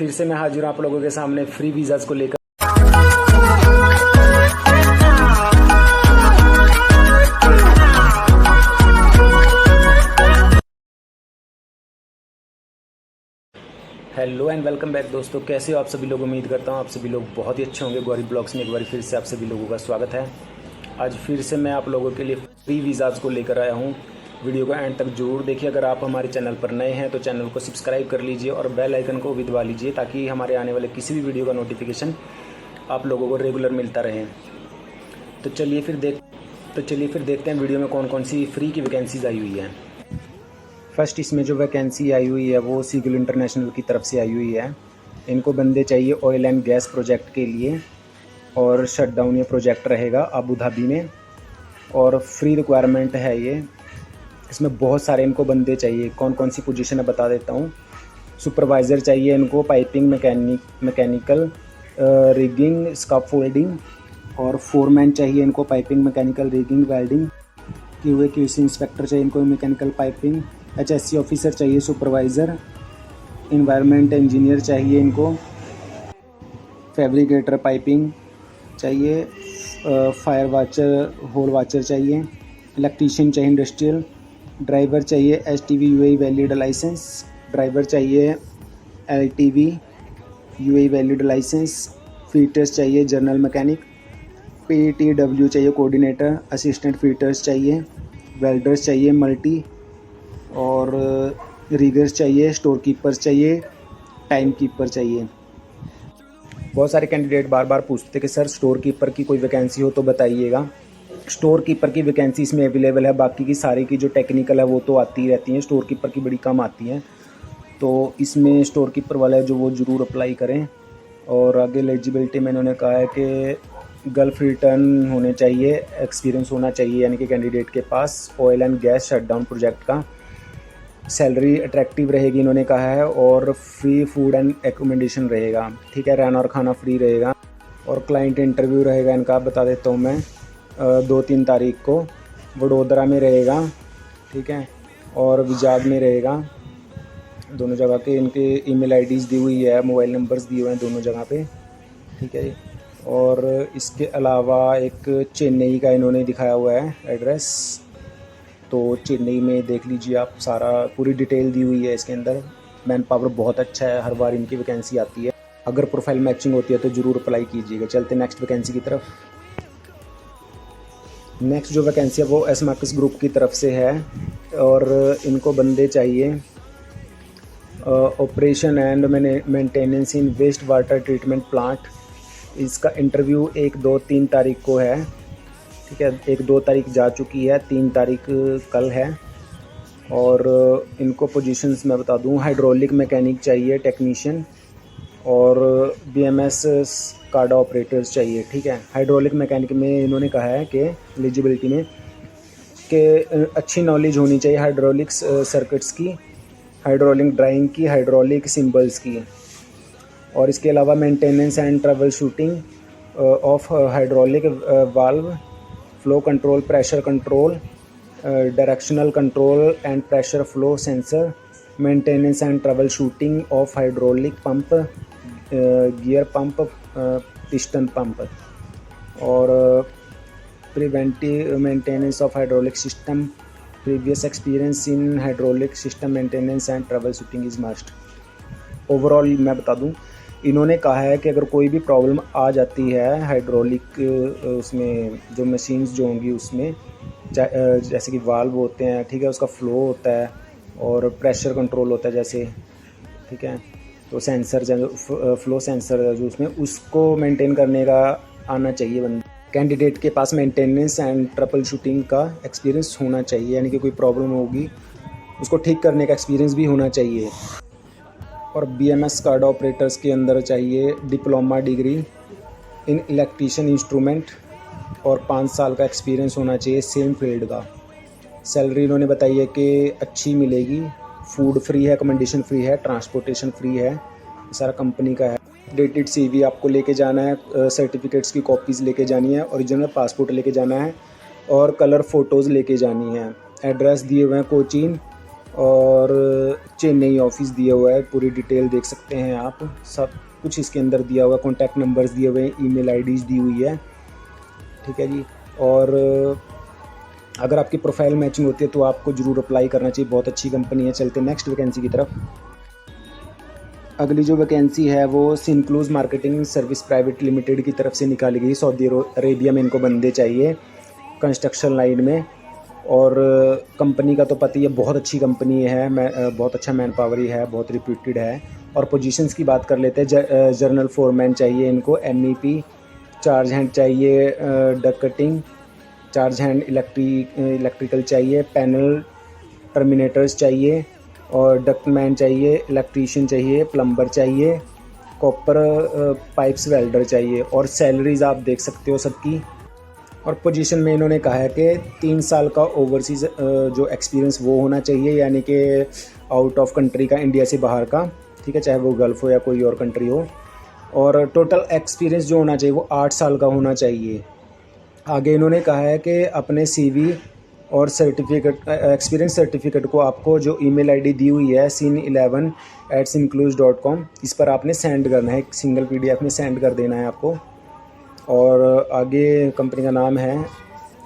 फिर से मैं हाजिर हूँ आप लोगों के सामने फ्री वीज़ाज़ को लेकर। हेलो एंड वेलकम बैक दोस्तों, कैसे हो आप सभी लोग। उम्मीद करता हूँ आप सभी लोग बहुत ही अच्छे होंगे। गौरी ब्लॉग्स में एक बार फिर से आप सभी लोगों का स्वागत है। आज फिर से मैं आप लोगों के लिए फ्री वीज़ाज़ को लेकर आया हूँ। वीडियो को एंड तक जरूर देखिए। अगर आप हमारे चैनल पर नए हैं तो चैनल को सब्सक्राइब कर लीजिए और बेल आइकन को भी दबा लीजिए ताकि हमारे आने वाले किसी भी वीडियो का नोटिफिकेशन आप लोगों को रेगुलर मिलता रहे। तो चलिए फिर देखते हैं वीडियो में कौन कौन सी फ्री की वैकेंसीज़ आई हुई हैं। फर्स्ट इसमें जो वैकेंसी आई हुई है वो सीगुल इंटरनेशनल की तरफ से आई हुई है। इनको बंदे चाहिए ऑयल एंड गैस प्रोजेक्ट के लिए और शटडाउन ये प्रोजेक्ट रहेगा अबू धाबी में और फ्री रिक्वायरमेंट है ये। इसमें बहुत सारे इनको बंदे चाहिए। कौन कौन सी पोजीशन है बता देता हूँ। सुपरवाइज़र चाहिए इनको, पाइपिंग मैकेनिकल, रिगिंग, स्काफोल्डिंग और फोरमैन चाहिए इनको, piping mechanical, rigging, welding, QC inspector चाहिए इनको, मैकेनिकल पाइपिंग, HSC ऑफिसर चाहिए, सुपरवाइज़र, इन्वायरमेंट इंजीनियर चाहिए इनको, फैब्रिकेटर पाइपिंग चाहिए, फायर वाचर, होल वाचर चाहिए, इलेक्ट्रीशियन चाहिए इंडस्ट्रियल, ड्राइवर चाहिए STV UAE valid licence, driver चाहिए LTV UAE valid licence, fitters चाहिए जर्नल मैकेनिक, PTW चाहिए कोऑर्डिनेटर, असिस्टेंट फीटर्स चाहिए, वेल्डर्स चाहिए मल्टी और रिगर्स चाहिए, स्टोर कीपर्स चाहिए, टाइम कीपर चाहिए। बहुत सारे कैंडिडेट बार बार पूछते कि सर स्टोर कीपर की कोई वैकेंसी हो तो बताइएगा। स्टोर कीपर की वैकेंसी इसमें अवेलेबल है। बाकी की सारी की जो टेक्निकल है वो तो आती रहती हैं, स्टोर कीपर की बड़ी कम आती हैं। तो इसमें स्टोर कीपर वाले जो वो ज़रूर अप्लाई करें। और आगे एलिजिबिलिटी में इन्होंने कहा है कि गल्फ रिटर्न होने चाहिए, एक्सपीरियंस होना चाहिए यानी कि कैंडिडेट के पास oil and gas shutdown project का। सैलरी अट्रैक्टिव रहेगी इन्होंने कहा है और फ्री फूड एंड एकोमोडेशन रहेगा। ठीक है, रहना और खाना फ्री रहेगा। और क्लाइंट इंटरव्यू रहेगा इनका, बता देता हूँ मैं, 2-3 तारीख को वडोदरा में रहेगा। ठीक है, और विजाग में रहेगा। दोनों जगह के इनके ईमेल IDs दी हुई है, मोबाइल नंबर्स दिए हुए हैं दोनों जगह पे। ठीक है, और इसके अलावा एक चेन्नई का इन्होंने दिखाया हुआ है एड्रेस, तो चेन्नई में देख लीजिए आप, सारा पूरी डिटेल दी हुई है इसके अंदर। मैन पावर बहुत अच्छा है, हर बार इनकी वैकेंसी आती है। अगर प्रोफाइल मैचिंग होती है तो ज़रूर अप्लाई कीजिएगा। चलते नेक्स्ट वैकेंसी की तरफ। नेक्स्ट जो वैकेंसी है वो एसमार्कस ग्रुप की तरफ से है और इनको बंदे चाहिए operation and maintenance in waste water treatment plant. इसका इंटरव्यू 1-2-3 तारीख को है। ठीक है, 1-2 तारीख जा चुकी है, 3 तारीख कल है। और इनको पोजीशंस मैं बता दूं, हाइड्रोलिक मैकेनिक चाहिए, टेक्नीशियन, और BMS कार्डा ऑपरेटर्स चाहिए। ठीक है, हाइड्रोलिक मैकेनिक में इन्होंने कहा है कि एलिजिबिलिटी में कि अच्छी नॉलेज होनी चाहिए हाइड्रोलिक सर्किट्स की, हाइड्रोलिक ड्राइंग की, हाइड्रोलिक सिंबल्स की। और इसके अलावा maintenance and troubleshooting of hydraulic valve, flow control, pressure control, directional control and pressure flow sensor, maintenance and troubleshooting of hydraulic pump, gear pump, piston pump, और preventive maintenance of hydraulic system, previous experience in hydraulic system maintenance and troubleshooting is must. Overall मैं बता दूं, इन्होंने कहा है कि अगर कोई भी प्रॉब्लम आ जाती है हाइड्रोलिक उसमें जो मशीन्स जो होंगी उसमें, जैसे कि वाल्व होते हैं, ठीक है, उसका फ्लो होता है और प्रेशर कंट्रोल होता है जैसे, ठीक है, तो सेंसर जो फ्लो सेंसर है जो उसमें, उसको मेंटेन करने का आना चाहिए बंदा। कैंडिडेट के पास मेंटेनेंस एंड ट्रबल शूटिंग का एक्सपीरियंस होना चाहिए, यानी कि कोई प्रॉब्लम होगी उसको ठीक करने का एक्सपीरियंस भी होना चाहिए। और BMS कार्ड ऑपरेटर्स के अंदर चाहिए डिप्लोमा डिग्री इन इलेक्ट्रीशियन इंस्ट्रूमेंट और 5 साल का एक्सपीरियंस होना चाहिए सेम फील्ड का। सैलरी इन्होंने बताई है कि अच्छी मिलेगी, फूड फ्री है, अकोमोडेशन फ्री है, ट्रांसपोर्टेशन फ्री है, सारा कंपनी का है। डेटेड CV आपको लेके जाना है, सर्टिफिकेट्स की कॉपीज़ लेके जानी है, ओरिजिनल पासपोर्ट लेके जाना है और कलर फ़ोटोज़ लेके जानी है। एड्रेस दिए हुए हैं कोचीन, और चेन्नई ऑफिस दिया हुआ है, पूरी डिटेल देख सकते हैं आप, सब कुछ इसके अंदर दिया हुआ है, कॉन्टैक्ट नंबर्स दिए हुए हैं, ईमेल आईडीज़ दी हुई है, ठीक है जी। और अगर आपकी प्रोफाइल मैचिंग होती है तो आपको ज़रूर अप्लाई करना चाहिए, बहुत अच्छी कंपनी है। चलते नेक्स्ट वैकेंसी की तरफ। अगली जो वैकेंसी है वो सिनक्लूज मार्केटिंग सर्विस प्राइवेट लिमिटेड की तरफ से निकाली गई। सऊदी अरेबिया में इनको बंदे चाहिए कंस्ट्रक्शन लाइन में। और कंपनी का तो पता ही है, बहुत अच्छी कंपनी है, बहुत अच्छा मैन पावर ही है, बहुत रिप्यूटेड है। और पोजीशंस की बात कर लेते हैं। जर्नल फोरमैन चाहिए इनको, MEP, चार्ज हैंड चाहिए, duck cutting, charge hand electrical चाहिए, पैनल टर्मिनेटर्स चाहिए, और डक्टमैन चाहिए, इलेक्ट्रीशियन चाहिए, प्लम्बर चाहिए, कॉपर पाइप्स वेल्डर चाहिए। और सैलरीज आप देख सकते हो सबकी। और पोजीशन में इन्होंने कहा है कि 3 साल का ओवरसीज़ जो एक्सपीरियंस वो होना चाहिए, यानी कि आउट ऑफ कंट्री का, इंडिया से बाहर का, ठीक है, चाहे वो गल्फ़ हो या कोई और कंट्री हो। और टोटल एक्सपीरियंस जो होना चाहिए वो 8 साल का होना चाहिए। आगे इन्होंने कहा है कि अपने CV और सर्टिफिकेट, एक्सपीरियंस सर्टिफिकेट को आपको जो ईमेल आईडी दी हुई है sin11@sinclues.com, इस पर आपने सेंड करना है, एक सिंगल PDF में सेंड कर देना है आपको। और आगे कंपनी का नाम है,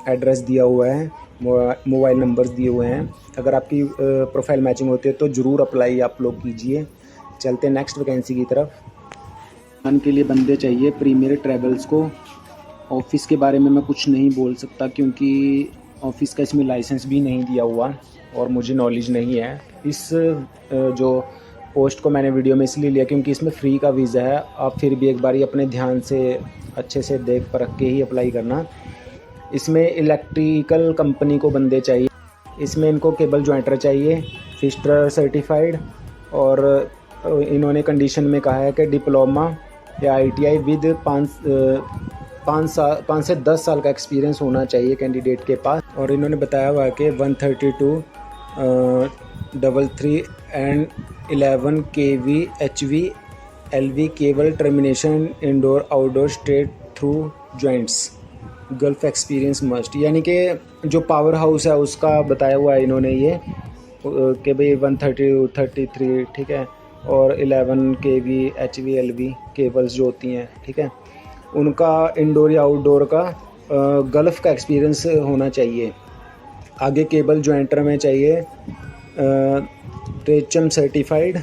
एड्रेस दिया हुआ है, मोबाइल नंबर्स दिए हुए हैं। अगर आपकी प्रोफाइल मैचिंग होती है तो ज़रूर अप्लाई आप लोग कीजिए। चलते हैं नेक्स्ट वैकेंसी की तरफ। के लिए बंदे चाहिए प्रीमियर ट्रैवल्स को। ऑफ़िस के बारे में मैं कुछ नहीं बोल सकता क्योंकि ऑफ़िस का इसमें लाइसेंस भी नहीं दिया हुआ और मुझे नॉलेज नहीं है। इस जो पोस्ट को मैंने वीडियो में इसलिए लिया क्योंकि इसमें फ्री का वीज़ा है। आप फिर भी एक बारी अपने ध्यान से अच्छे से देख परख के ही अप्लाई करना। इसमें इलेक्ट्रिकल कंपनी को बंदे चाहिए। इसमें इनको केबल जॉइंटर चाहिए, फिस्टर सर्टिफाइड, और इन्होंने कंडीशन में कहा है कि डिप्लोमा या ITI विद 5 से 10 साल का एक्सपीरियंस होना चाहिए कैंडिडेट के पास। और इन्होंने बताया हुआ है कि 132 33 and 11 kV HV LV cable termination indoor outdoor straight through joints, gulf experience must, यानी कि जो पावर हाउस है उसका बताया हुआ है इन्होंने ये कि भाई 132 33, ठीक है, और 11 kV HV LV केबल्स जो होती हैं, ठीक है, उनका इंडोर या आउटडोर का गल्फ़ का एक्सपीरियंस होना चाहिए। आगे केबल जॉइंटर में चाहिए ट्रेचम सर्टिफाइड,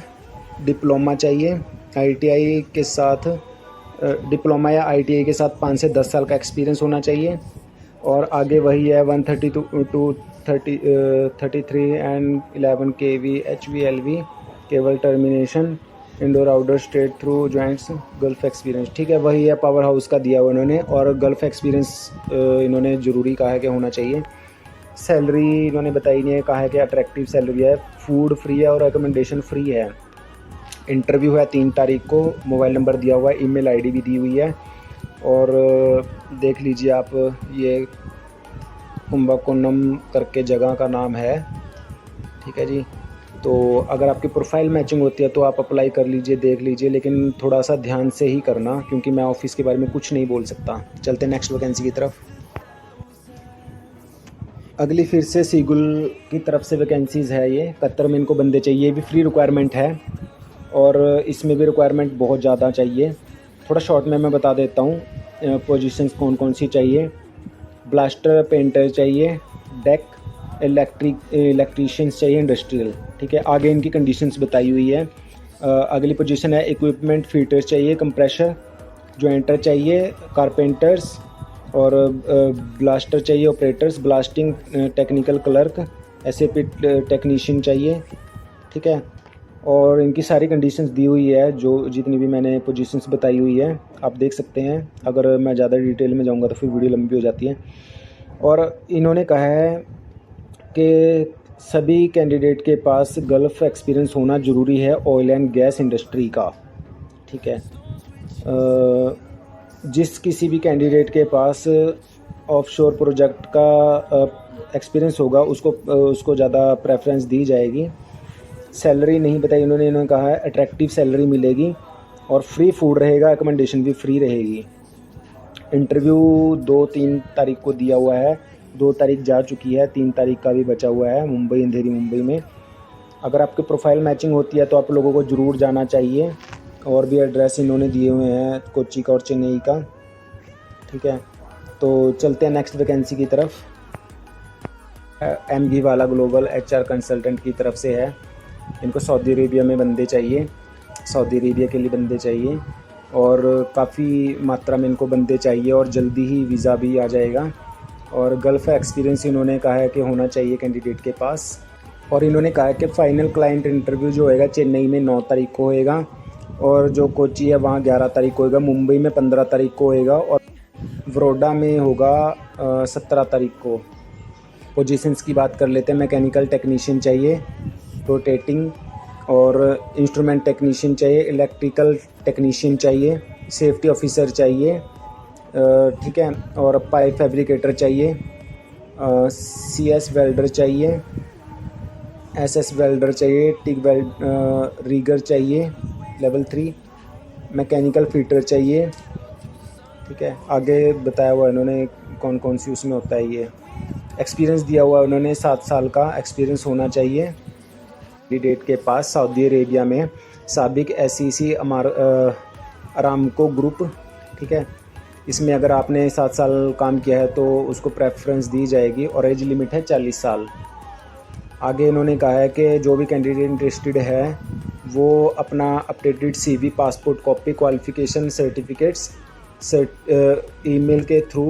डिप्लोमा चाहिए, ITI के साथ, डिप्लोमा या ITI के साथ 5 से 10 साल का एक्सपीरियंस होना चाहिए। और आगे वही है 132 33 and 11 kV HV LV cable termination indoor outdoor straight through joints, gulf experience, ठीक है, वही है पावर हाउस का दिया हुआ इन्होंने। और गल्फ एक्सपीरियंस इन्होंने ज़रूरी कहा है कि होना चाहिए। सैलरी इन्होंने बताई नहीं है, कहा है कि अट्रैक्टिव सैलरी है, फूड फ्री है और रिकमेंडेशन फ्री है। इंटरव्यू है 3 तारीख को, मोबाइल नंबर दिया हुआ है, ईमेल आईडी भी दी हुई है। और देख लीजिए आप, ये कुंभकोणम करके जगह का नाम है, ठीक है जी। तो अगर आपकी प्रोफाइल मैचिंग होती है तो आप अप्लाई कर लीजिए, देख लीजिए, लेकिन थोड़ा सा ध्यान से ही करना क्योंकि मैं ऑफिस के बारे में कुछ नहीं बोल सकता। चलते नेक्स्ट वैकेंसी की तरफ। अगली फिर से सीगुल की तरफ से वैकेंसीज़ है। ये कतर में इनको बंदे चाहिए, भी फ्री रिक्वायरमेंट है और इसमें भी रिक्वायरमेंट बहुत ज़्यादा चाहिए। थोड़ा शॉर्ट में मैं बता देता हूँ पोजीशंस कौन कौन सी चाहिए। ब्लास्टर पेंटर चाहिए, डेक इलेक्ट्रीशियंस चाहिए, इंडस्ट्रियल, ठीक है। आगे इनकी कंडीशंस बताई हुई है। अगली पोजीशन है इक्विपमेंट फिटर्स चाहिए, कंप्रेशर जॉइंटर चाहिए, कारपेंटर्स, और ब्लास्टर चाहिए, operators, blasting technical clerk, SAP technician चाहिए, ठीक है। और इनकी सारी कंडीशंस दी हुई है, जो जितनी भी मैंने पोजीशंस बताई हुई है आप देख सकते हैं। अगर मैं ज़्यादा डिटेल में जाऊंगा तो फिर वीडियो लंबी हो जाती है। और इन्होंने कहा है कि सभी कैंडिडेट के पास गल्फ एक्सपीरियंस होना ज़रूरी है ऑयल एंड गैस इंडस्ट्री का, ठीक है। जिस किसी भी कैंडिडेट के पास ऑफशोर प्रोजेक्ट का एक्सपीरियंस होगा उसको ज़्यादा प्रेफरेंस दी जाएगी। सैलरी नहीं बताई इन्होंने कहा है अट्रैक्टिव सैलरी मिलेगी और फ्री फूड रहेगा, अकोमोडेशन भी फ्री रहेगी। इंटरव्यू 2-3 तारीख को दिया हुआ है, 2 तारीख जा चुकी है, 3 तारीख का भी बचा हुआ है, मुंबई, अंधेरी मुंबई में। अगर आपकी प्रोफाइल मैचिंग होती है तो आप लोगों को ज़रूर जाना चाहिए। और भी एड्रेस इन्होंने दिए हुए हैं कोच्चि का और चेन्नई का, ठीक है। तो चलते हैं नेक्स्ट वैकेंसी की तरफ। M Ghiwala global HR consultant की तरफ से है। इनको सऊदी अरेबिया में बंदे चाहिए, सऊदी अरेबिया के लिए बंदे चाहिए और काफ़ी मात्रा में इनको बंदे चाहिए और जल्दी ही वीज़ा भी आ जाएगा। और गल्फ़ एक्सपीरियंस इन्होंने कहा है कि होना चाहिए कैंडिडेट के पास। और इन्होंने कहा है कि फ़ाइनल क्लाइंट इंटरव्यू जो होएगा चेन्नई में 9 तारीख को होएगा और जो कोच्चि है वहाँ 11 तारीख को होएगा, मुंबई में 15 तारीख को होएगा और वडोदरा में होगा 17 तारीख को। पोजीशंस की बात कर लेते हैं। मैकेनिकल टेक्नीशियन चाहिए, रोटेटिंग और इंस्ट्रूमेंट टेक्नीशियन चाहिए, इलेक्ट्रिकल टेक्नीशियन चाहिए, सेफ्टी ऑफिसर चाहिए, ठीक है, और पाइप फैब्रिकेटर चाहिए, CS वेल्डर चाहिए, SS वेल्डर चाहिए, टिग रीगर चाहिए लेवल 3, मैकेनिकल फिटर चाहिए, ठीक है। आगे बताया हुआ इन्होंने कौन कौन सी उसमें होता है। ये एक्सपीरियंस दिया हुआ उन्होंने 7 साल का एक्सपीरियंस होना चाहिए कैंडिडेट के पास सऊदी अरेबिया में। साबिक SEC अरामको ग्रुप, ठीक है। इसमें अगर आपने 7 साल काम किया है तो उसको प्रेफरेंस दी जाएगी और एज लिमिट है 40 साल। आगे इन्होंने कहा है कि जो भी कैंडिडेट इंटरेस्टेड है वो अपना updated CV, passport copy, qualification certificates email के थ्रू,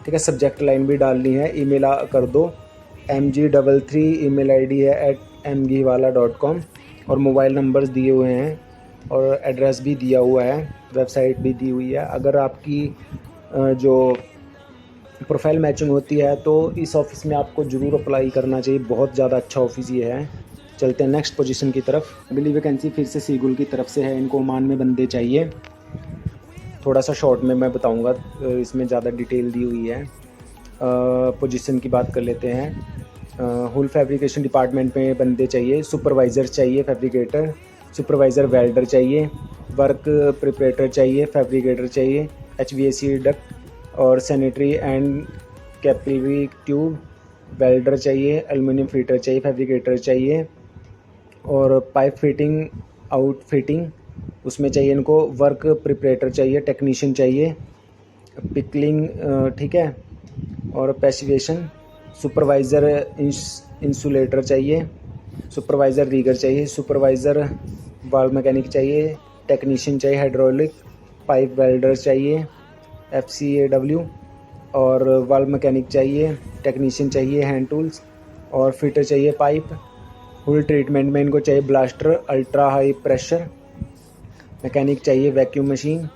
ठीक है, सब्जेक्ट लाइन भी डालनी है, ईमेल कर दो। MG33 ईमेल ID है @mghiwala.com और मोबाइल नंबर्स दिए हुए हैं और एड्रेस भी दिया हुआ है, वेबसाइट भी दी हुई है। अगर आपकी जो प्रोफाइल मैचिंग होती है तो इस ऑफ़िस में आपको ज़रूर अप्लाई करना चाहिए, बहुत ज़्यादा अच्छा ऑफ़िस ये है। चलते हैं नेक्स्ट पोजीशन की तरफ। अगली वैकेंसी फिर से सीगुल की तरफ से है। इनको ओमान में बंदे चाहिए। थोड़ा सा शॉर्ट में मैं बताऊंगा, इसमें ज़्यादा डिटेल दी हुई है। पोजीशन की बात कर लेते हैं। हुल फैब्रिकेशन डिपार्टमेंट में बंदे चाहिए, सुपरवाइज़र चाहिए, फैब्रिकेटर, सुपरवाइज़र वेल्डर चाहिए, वर्क प्रिपरेटर चाहिए, फैब्रिकेटर चाहिए, HVAC डक्ट और sanitary and capillary tube welder चाहिए, एल्युमिनियम फिटर चाहिए, फैब्रिकेटर चाहिए और पाइप फिटिंग आउटफिटिंग उसमें चाहिए इनको, वर्क प्रिपरेटर चाहिए, टेक्नीशियन चाहिए, पिकलिंग, ठीक है, और पैसिवेशन, सुपरवाइज़र इंसुलेटर चाहिए, सुपरवाइज़र रीगर चाहिए, सुपरवाइज़र वाल्व मैकेनिक चाहिए, टेक्नीशियन चाहिए, हाइड्रोलिक पाइप वेल्डर चाहिए, FCAW और वाल्व मैकेनिक चाहिए, टेक्नीशियन चाहिए, हैंड टूल्स और फिटर चाहिए पाइप। हुल ट्रीटमेंट में इनको चाहिए blaster, ultra high pressure, mechanic चाहिए वैक्यूम मशीन,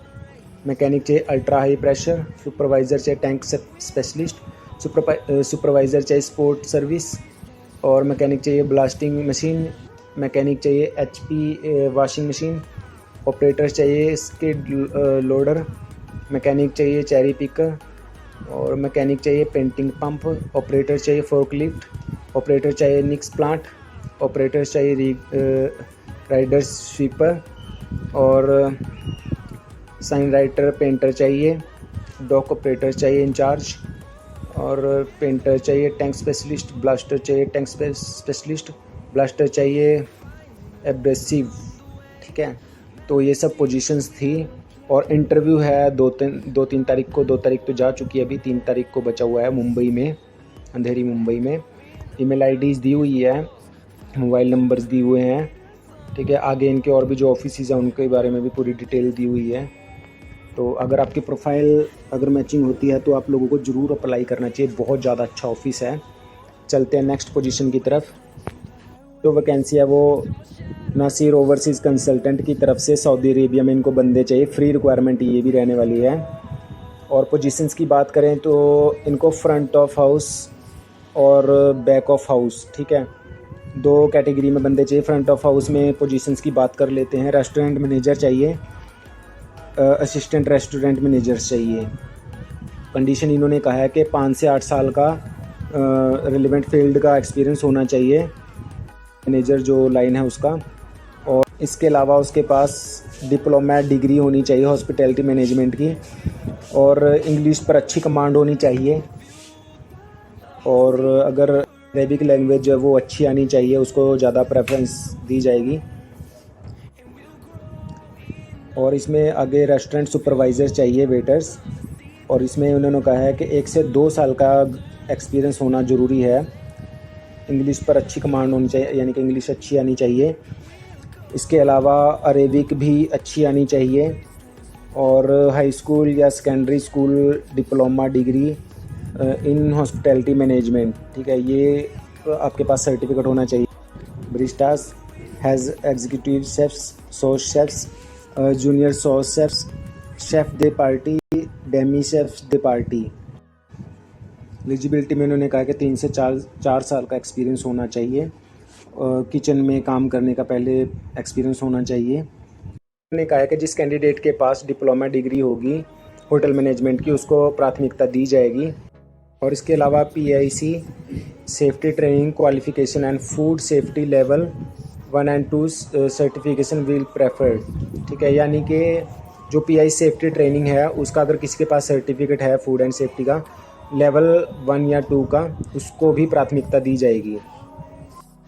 मैकेनिक चाहिए अल्ट्रा हाई प्रेशर, सुपरवाइज़र चाहिए टैंक स्पेशलिस्ट, सुपरवाइज़र चाहिए स्पोर्ट सर्विस और मैकेनिक चाहिए ब्लास्टिंग मशीन, मैकेनिक चाहिए HP वॉशिंग मशीन, ऑपरेटर चाहिए स्किड लोडर, मैकेनिक चाहिए चेरी पिकर और मैकेनिक चाहिए पेंटिंग पंप, ऑपरेटर चाहिए फोर्कलिफ्ट, ऑपरेटर चाहिए निक्स प्लांट, ऑपरेटर चाहिए राइडर स्वीपर और साइन राइटर पेंटर चाहिए, डॉक ऑपरेटर चाहिए इंचार्ज और पेंटर चाहिए, टैंक स्पेशलिस्ट, ब्लास्टर चाहिए टैंक स्पेशलिस्ट, ब्लास्टर चाहिए एब्रेसिव, ठीक है। तो ये सब पोजीशंस थी और इंटरव्यू है 2-3 तारीख को। 2 तारीख तो जा चुकी है, अभी 3 तारीख को बचा हुआ है मुंबई में, अंधेरी मुंबई में। ईमेल IDs दी हुई है, मोबाइल नंबर्स दिए हुए हैं, ठीक है। आगे इनके और भी जो ऑफिसेज हैं उनके बारे में भी पूरी डिटेल दी हुई है। तो अगर आपकी प्रोफाइल अगर मैचिंग होती है तो आप लोगों को ज़रूर अप्लाई करना चाहिए, बहुत ज़्यादा अच्छा ऑफिस है। चलते हैं नेक्स्ट पोजीशन की तरफ। जो वैकेंसी है वो नासिर ओवरसीज़ कंसल्टेंट की तरफ से सऊदी अरेबिया में इनको बंदे चाहिए, फ्री रिक्वायरमेंट ये भी रहने वाली है। और पोजीशंस की बात करें तो इनको फ्रंट ऑफ हाउस और बैक ऑफ हाउस, ठीक है, 2 कैटेगरी में बंदे चाहिए। फ्रंट ऑफ हाउस में पोजीशंस की बात कर लेते हैं। रेस्टोरेंट मैनेजर चाहिए, असिस्टेंट रेस्टोरेंट मैनेजर चाहिए। कंडीशन इन्होंने कहा है कि 5 से 8 साल का रिलेवेंट फील्ड का एक्सपीरियंस होना चाहिए मैनेजर जो लाइन है उसका, और इसके अलावा उसके पास डिप्लोमा डिग्री होनी चाहिए हॉस्पिटैलिटी मैनेजमेंट की और इंग्लिश पर अच्छी कमांड होनी चाहिए। और अगर अरेबिक लैंग्वेज जो है वो अच्छी आनी चाहिए, उसको ज़्यादा प्रेफरेंस दी जाएगी। और इसमें आगे रेस्टोरेंट सुपरवाइज़र चाहिए, वेटर्स। और इसमें उन्होंने कहा है कि 1 से 2 साल का एक्सपीरियंस होना ज़रूरी है। इंग्लिश पर अच्छी कमांड होनी चाहिए, यानी कि इंग्लिश अच्छी आनी चाहिए। इसके अलावा अरेबिक भी अच्छी आनी चाहिए और हाई स्कूल या secondary school diploma degree in hospitality management, ठीक है, ये आपके पास सर्टिफिकेट होना चाहिए। Baristas has executive chefs, sous chefs, junior sous chefs, chef de partie, demi chef de partie. Eligibility में उन्होंने कहा कि 3 से 4 साल का एक्सपीरियंस होना चाहिए, किचन में काम करने का पहले एक्सपीरियंस होना चाहिए। उन्होंने कहा है कि जिस कैंडिडेट के पास डिप्लोमा डिग्री होगी होटल मैनेजमेंट की, उसको प्राथमिकता दी जाएगी। और इसके अलावा PIC safety training qualification and food safety level 1 and 2 certification will preferred, ठीक है, यानी कि जो PI सेफ्टी ट्रेनिंग है उसका अगर किसी के पास सर्टिफिकेट है फूड एंड सेफ्टी का लेवल 1 या 2 का, उसको भी प्राथमिकता दी जाएगी।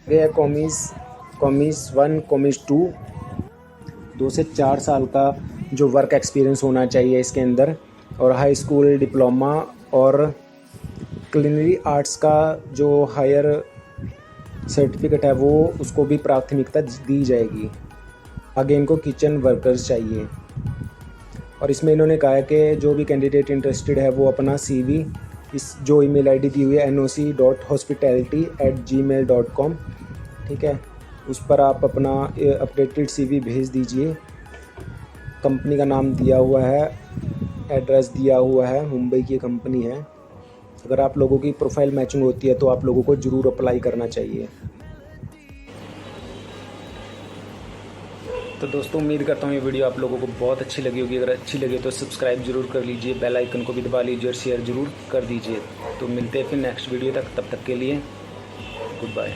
ये कॉमिस 1, कॉमिस 2, 2 से 4 साल का जो वर्क एक्सपीरियंस होना चाहिए इसके अंदर, और हाई स्कूल डिप्लोमा और क्लिनरी आर्ट्स का जो हायर सर्टिफिकेट है वो उसको भी प्राथमिकता दी जाएगी। आगे इनको किचन वर्कर्स चाहिए। और इसमें इन्होंने कहा है कि जो भी कैंडिडेट इंटरेस्टेड है वो अपना CV इस जो ईमेल ID दी हुई है noc.hospitality@gmail.com, ठीक है, उस पर आप अपना अपडेटेड CV भेज दीजिए। कंपनी का नाम दिया हुआ है, एड्रेस दिया हुआ है, मुंबई की कंपनी है। अगर आप लोगों की प्रोफाइल मैचिंग होती है तो आप लोगों को ज़रूर अप्लाई करना चाहिए। तो दोस्तों उम्मीद करता हूँ ये वीडियो आप लोगों को बहुत अच्छी लगी होगी। अगर अच्छी लगी तो सब्सक्राइब जरूर कर लीजिए, बेल आइकन को भी दबा लीजिए और शेयर ज़रूर कर दीजिए। तो मिलते हैं फिर नेक्स्ट वीडियो तक, तब तक के लिए गुड बाय।